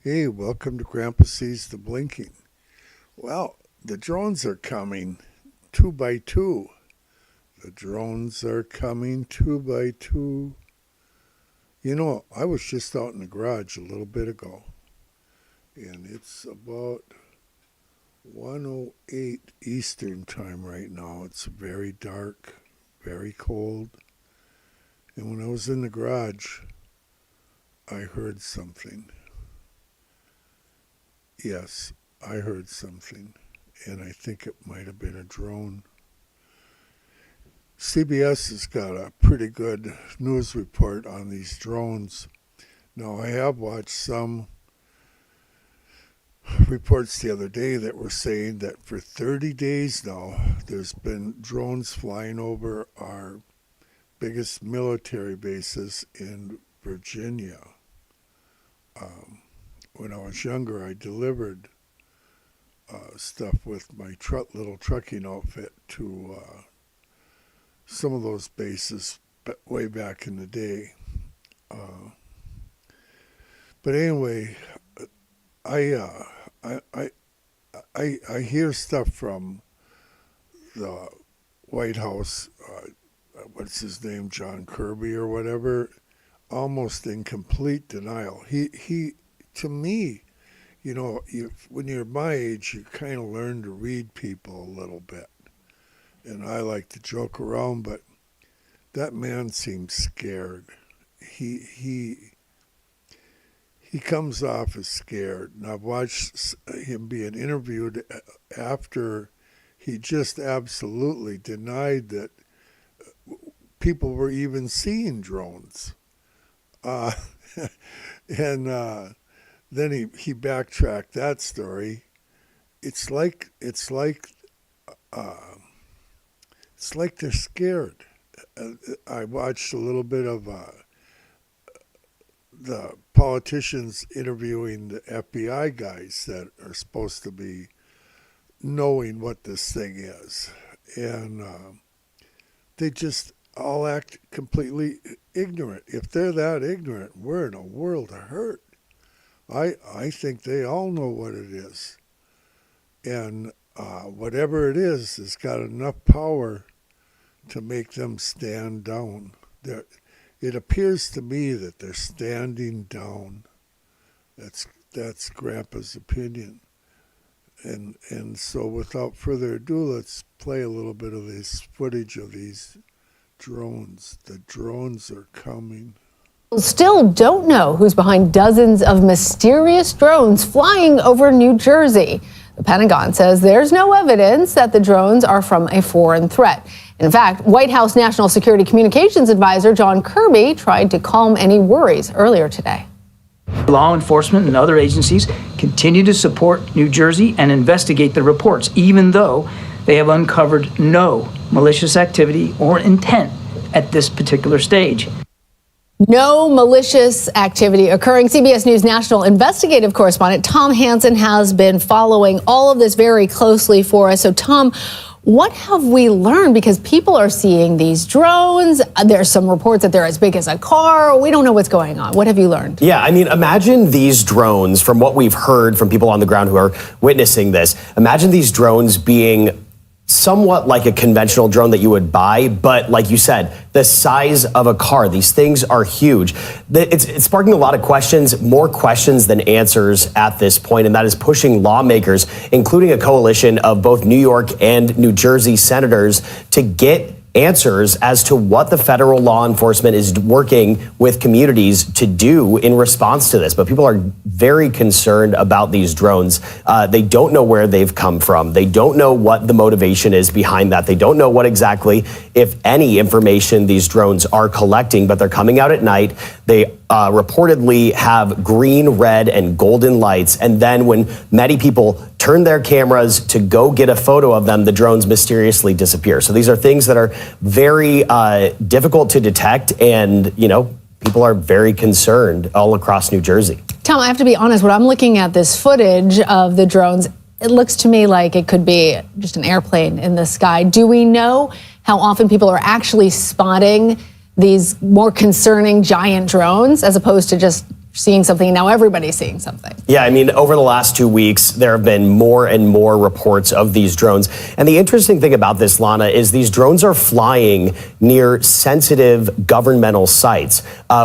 Hey, welcome to Grandpa Sees the Blinking. Well, the drones are coming 2 by 2. The drones are coming 2 by 2. You know, I was just out in the garage a little bit ago, and it's about 1:08 Eastern time right now. It's very dark, very cold. And when I was in the garage, I heard something. Yes, I heard something, and I think it might have been a drone. CBS has got a pretty good news report on these drones. Now, I have watched some reports the other day that were saying that for 30 days now, there's been drones flying over our biggest military bases in Virginia. When I was younger, I delivered stuff with my little trucking outfit to some of those bases way back in the day. But anyway, I hear stuff from the White House. What's his name, John Kirby or whatever, almost in complete denial. He to me, you know, when you're my age, you kind of learn to read people a little bit. And I like to joke around, but that man seems scared. He comes off as scared. And I've watched him being interviewed after he just absolutely denied that people were even seeing drones. And then he backtracked that story. It's like they're scared. I watched a little bit of the politicians interviewing the FBI guys that are supposed to be knowing what this thing is, and they just all act completely ignorant. If they're that ignorant, we're in a world of hurt. I think they all know what it is. And whatever it is has got enough power to make them stand down. It appears to me that they're standing down. That's Grandpa's opinion. And so without further ado, let's play a little bit of this footage of these drones. The drones are coming. Still don't know who's behind dozens of mysterious drones flying over New Jersey. The Pentagon says there's no evidence that the drones are from a foreign threat. In fact, White House National Security Communications Advisor John Kirby tried to calm any worries earlier today. Law enforcement and other agencies continue to support New Jersey and investigate the reports, even though they have uncovered no malicious activity or intent at this particular stage. No malicious activity occurring. CBS News national investigative correspondent Tom Hansen has been following all of this very closely for us. So, Tom, what have we learned? Because people are seeing these drones. There's some reports that they're as big as a car. We don't know what's going on. What have you learned? Yeah, I mean, imagine these drones, from what we've heard from people on the ground who are witnessing this, imagine these drones being somewhat like a conventional drone that you would buy, but like you said, the size of a car. These things are huge. It's sparking a lot of questions, more questions than answers at this point, and that is pushing lawmakers, including a coalition of both New York and New Jersey senators, to get answers as to what the federal law enforcement is working with communities to do in response to this. But people are very concerned about these drones. They don't know where they've come from. They don't know what the motivation is behind that. They don't know what exactly, if any, information these drones are collecting, but they're coming out at night. They reportedly have green, red, and golden lights. And then when many people turn their cameras to go get a photo of them, the drones mysteriously disappear. So these are things that are very difficult to detect. And, you know, people are very concerned all across New Jersey. Tom, I have to be honest, when I'm looking at this footage of the drones, it looks to me like it could be just an airplane in the sky. Do we know how often people are actually spotting these more concerning giant drones as opposed to just seeing something, and now everybody's seeing something. Yeah, I mean, over the last 2 weeks, there have been more and more reports of these drones. And the interesting thing about this, Lana, is these drones are flying near sensitive governmental sites.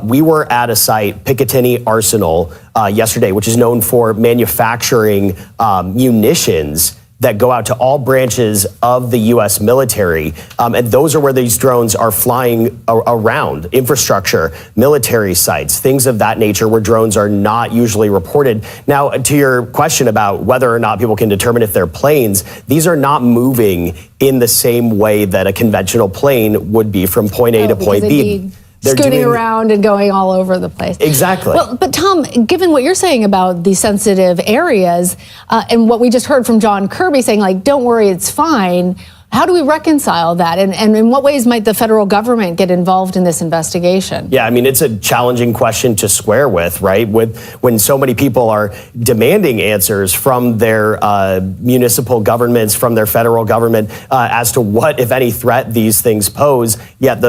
We were at a site, Picatinny Arsenal, yesterday, which is known for manufacturing munitions that go out to all branches of the U.S. military. And those are where these drones are flying around, infrastructure, military sites, things of that nature where drones are not usually reported. Now, to your question about whether or not people can determine if they're planes, these are not moving in the same way that a conventional plane would be from point A to point B. They're scooting around and going all over the place. Exactly. Well, but Tom, given what you're saying about the sensitive areas and what we just heard from John Kirby saying, like, don't worry, it's fine. How do we reconcile that? And in what ways might the federal government get involved in this investigation? Yeah, I mean, it's a challenging question to square with, right? When so many people are demanding answers from their municipal governments, from their federal government, as to what, if any, threat these things pose, yet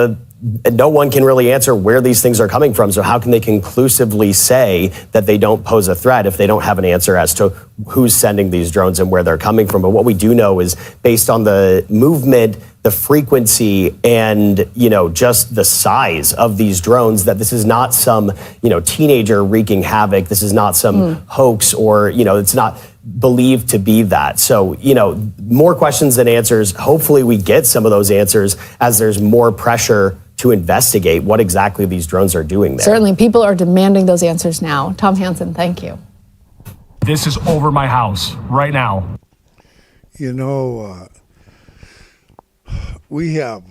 no one can really answer where these things are coming from. So how can they conclusively say that they don't pose a threat if they don't have an answer as to who's sending these drones and where they're coming from? But what we do know is, based on the movement, the frequency, and, just the size of these drones, that this is not some, teenager wreaking havoc. This is not some hoax, or, it's not believed to be that. So, more questions than answers. Hopefully we get some of those answers as there's more pressure to investigate what exactly these drones are doing there. Certainly, people are demanding those answers now. Tom Hansen, thank you. This is over my house right now. We have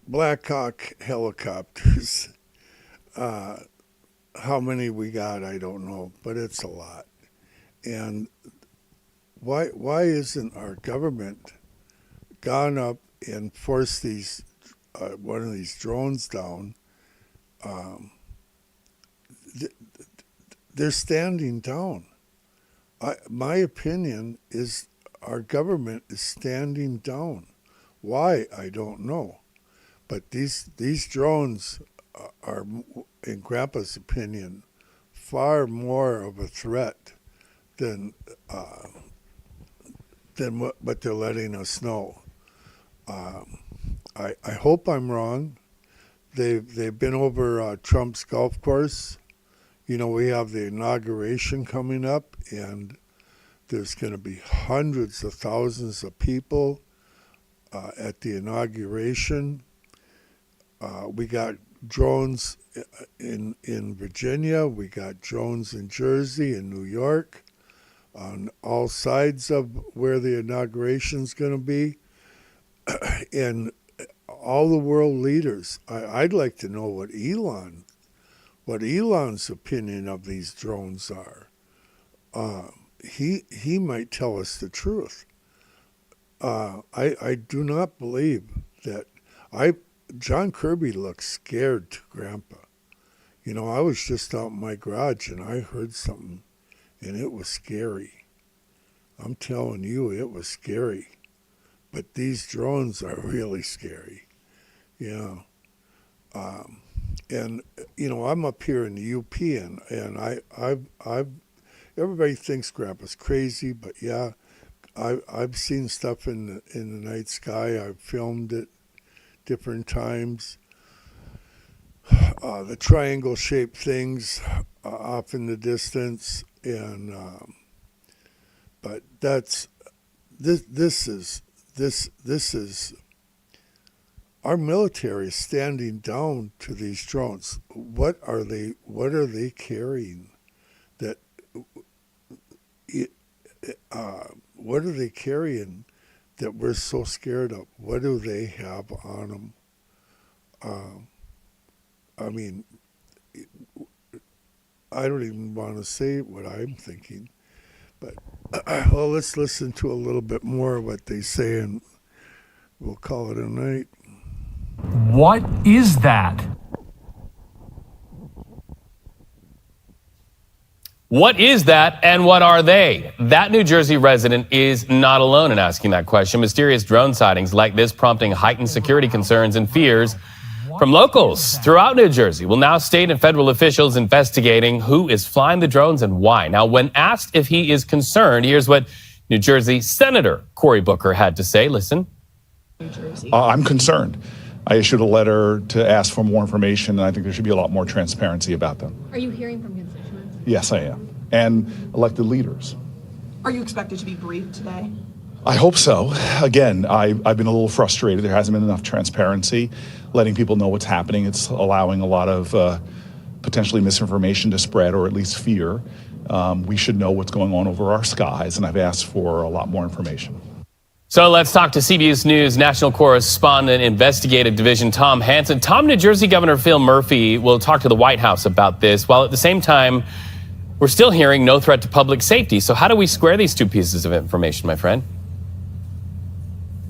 Black Hawk helicopters. How many we got, I don't know, but it's a lot. And why isn't our government gone up and forced one of these drones down? They're standing down. My opinion is our government is standing down. Why, I don't know. But these drones are, in Grandpa's opinion, far more of a threat than what they're letting us know. I hope I'm wrong. They've been over Trump's golf course. We have the inauguration coming up, and there's going to be hundreds of thousands of people at the inauguration. We got drones in Virginia. We got drones in Jersey and New York, on all sides of where the inauguration's going to be. And all the world leaders, I'd like to know what Elon's opinion of these drones are. He might tell us the truth. I do not believe that. John Kirby looks scared to Grandpa. I was just out in my garage and I heard something, and it was scary. I'm telling you, it was scary. But these drones are really scary. And I'm up here in the UP, and I've everybody thinks Grandpa's crazy, but yeah, I've seen stuff in the night sky. I've filmed it different times. The triangle-shaped things off in the distance, and but this is our military is standing down to these drones. What are they carrying? What are they carrying that we're so scared of? What do they have on them? I mean, I don't even want to say what I'm thinking, but well, let's listen to a little bit more of what they say, and we'll call it a night. What is that? What is that, and what are they? That New Jersey resident is not alone in asking that question. Mysterious drone sightings like this prompting heightened security concerns and fears from locals throughout New Jersey. Well, now state and federal officials investigating who is flying the drones and why. Now, when asked if he is concerned, here's what New Jersey Senator Cory Booker had to say. Listen. I'm concerned. I issued a letter to ask for more information, and I think there should be a lot more transparency about them. Are you hearing from constituents? Yes, I am. And elected leaders. Are you expected to be briefed today? I hope so. Again, I've been a little frustrated. There hasn't been enough transparency, letting people know what's happening. It's allowing a lot of potentially misinformation to spread, or at least fear. We should know what's going on over our skies, and I've asked for a lot more information. So let's talk to CBS News national correspondent, investigative division, Tom Hansen. Tom, New Jersey Governor Phil Murphy will talk to the White House about this, while at the same time, we're still hearing no threat to public safety. So how do we square these two pieces of information, my friend?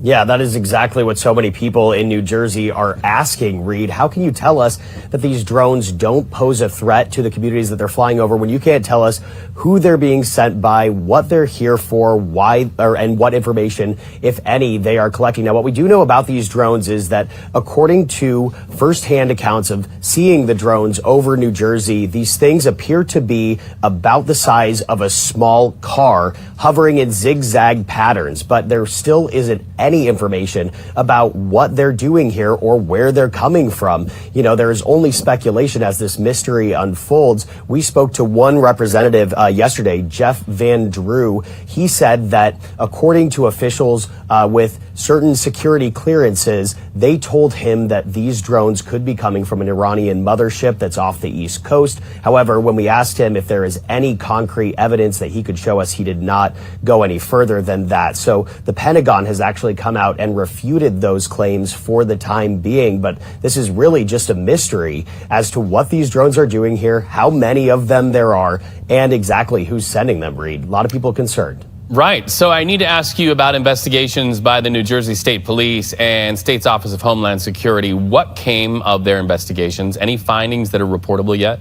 Yeah, that is exactly what so many people in New Jersey are asking, Reed. How can you tell us that these drones don't pose a threat to the communities that they're flying over when you can't tell us who they're being sent by, what they're here for, why, and what information, if any, they are collecting? Now, what we do know about these drones is that according to firsthand accounts of seeing the drones over New Jersey, these things appear to be about the size of a small car, hovering in zigzag patterns, but there still isn't any information about what they're doing here or where they're coming from. You know, there is only speculation as this mystery unfolds. We spoke to one representative yesterday, Jeff Van Drew. He said that according to officials with certain security clearances, they told him that these drones could be coming from an Iranian mothership that's off the East Coast. However, when we asked him if there is any concrete evidence that he could show us, he did not go any further than that. So the Pentagon has actually come out and refuted those claims for the time being. But this is really just a mystery as to what these drones are doing here, how many of them there are, and exactly who's sending them, Reed. A lot of people concerned. Right. So I need to ask you about investigations by the New Jersey State Police and State's Office of Homeland Security. What came of their investigations? Any findings that are reportable yet?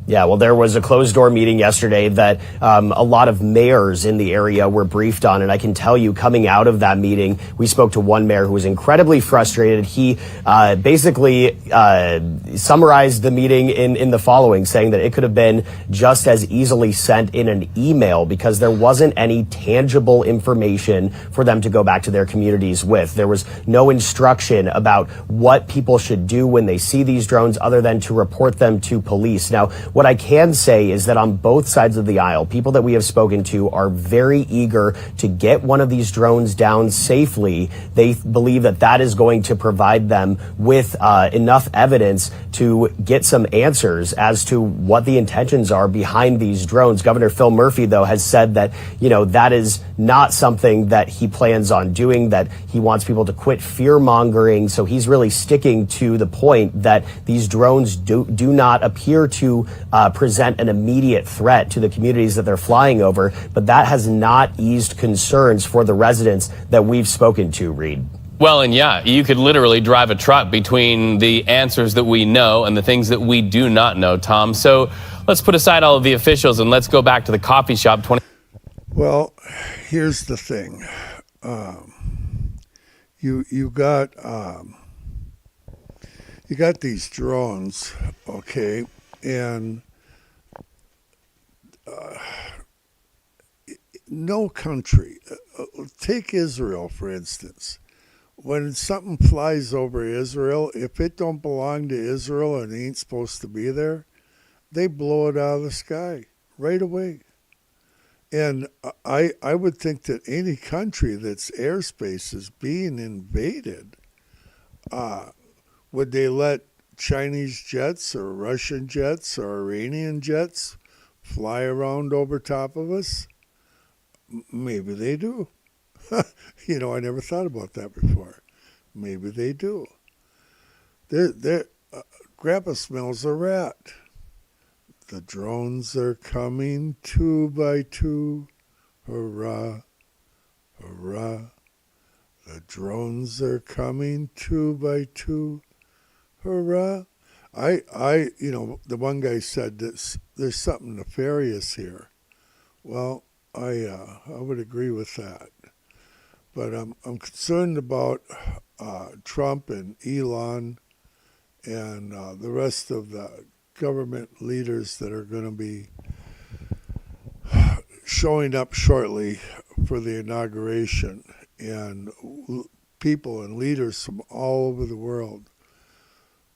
Yeah, well, there was a closed-door meeting yesterday that a lot of mayors in the area were briefed on. And I can tell you, coming out of that meeting, we spoke to one mayor who was incredibly frustrated. He basically summarized the meeting in the following, saying that it could have been just as easily sent in an email because there wasn't any tangible information for them to go back to their communities with. There was no instruction about what people should do when they see these drones other than to report them to police. Now, what I can say is that on both sides of the aisle, people that we have spoken to are very eager to get one of these drones down safely. They believe that that is going to provide them with enough evidence to get some answers as to what the intentions are behind these drones. Governor Phil Murphy, though, has said that, you know, that is not something that he plans on doing, that he wants people to quit fear mongering. So he's really sticking to the point that these drones do not appear to present an immediate threat to the communities that they're flying over, but that has not eased concerns for the residents that we've spoken to, Reed. Well, and yeah, you could literally drive a truck between the answers that we know and the things that we do not know, Tom. So let's put aside all of the officials and let's go back to the coffee shop. Well, here's the thing. You got these drones, okay, and no country, take Israel for instance. When something flies over Israel, if it don't belong to Israel and ain't supposed to be there, they blow it out of the sky right away. And I would think that any country that's airspace is being invaded, would they let Chinese jets or Russian jets or Iranian jets fly around over top of us? Maybe they do. You know, I never thought about that before. Maybe they do. Grandpa smells a rat. The drones are coming 2 by 2. Hurrah, hurrah. The drones are coming 2 by 2. Hurrah. You know, the one guy said this, there's something nefarious here. Well, I would agree with that. But I'm concerned about Trump and Elon and the rest of the government leaders that are going to be showing up shortly for the inauguration, and people and leaders from all over the world.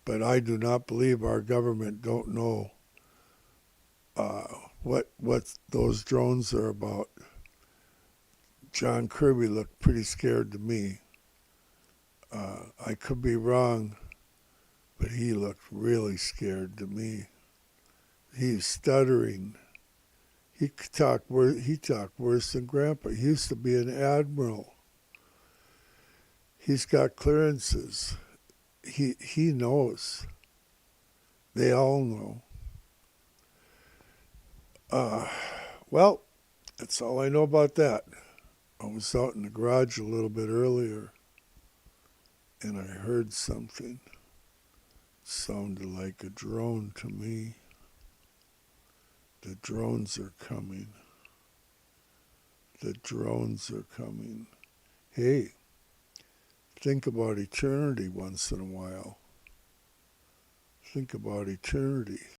But I do not believe our government don't know what those drones are about. John Kirby looked pretty scared to me. I could be wrong, but he looked really scared to me. He's stuttering. He talked worse than Grandpa. He used to be an admiral. He's got clearances. He knows. They all know. Well, that's all I know about that. I was out in the garage a little bit earlier, and I heard something. Sounded like a drone to me. The drones are coming. The drones are coming. Hey, think about eternity once in a while. Think about eternity.